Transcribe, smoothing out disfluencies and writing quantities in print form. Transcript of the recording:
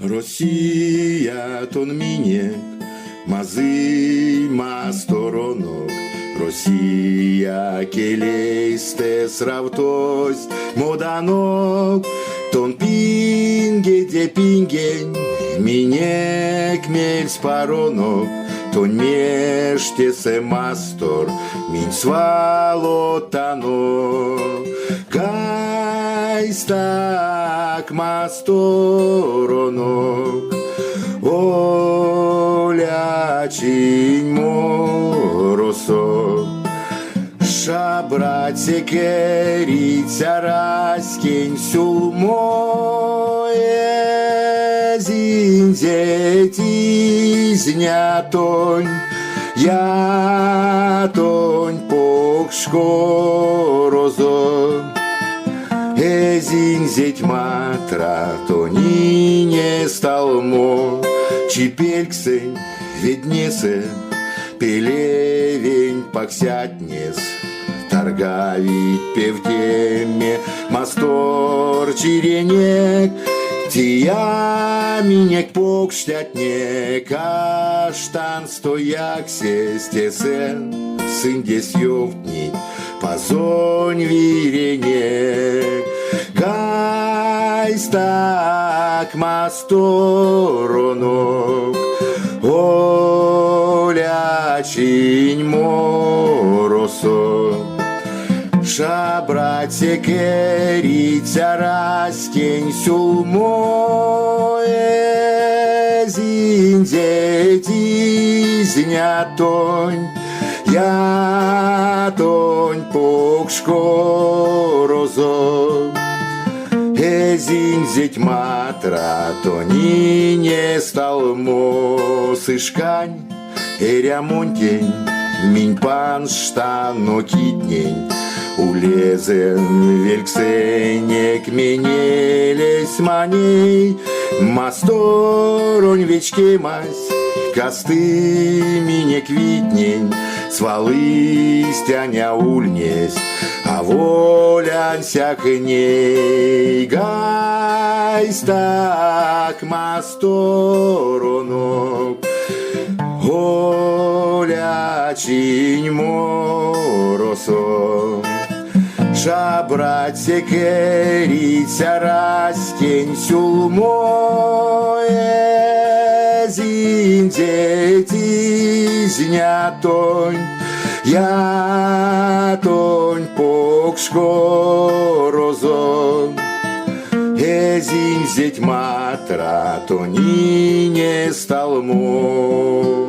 Росія тон мінєк, мази ма сторонок. Росія келейсте сравтось моданок. Тон пинге де пингень, минек мель спаронок. Тон мештесе мастор, минь свалотанок. Гайстак масторонок, олячинь моросок. Шабрате кериця раскень сулмое зинзети знятонь. Я тонь покшкорозо. Зинзеть матра, то не сталмо. Чипельксень веднесе, пелевень поксятнес. Торгавить певтеме, мастор чиренек. Тия минек покштятнек, аштан стояк сестесен. Сындес ёвтнить, позонь виренек. Гайстак масторонок, олячинь моросок. Шабрате кериця раскень сулмое зинзети знятонь. Я тонь покшкорозо. Зинзеть матра, то не сталмо. Сышкань, рямонтень, минь пан штано китнень. Улезен вельксенек менелес маней. Масторонь вечке мась, косты минек витнень. Свалы стяня ульнесь, а волян сякней. Гайстак масторонок, олячинь моросок. Шабрате кериця раскень сулмое зинзети знятонь. Я тонь покшкорозо. Зинзеть матра, то не сталмо.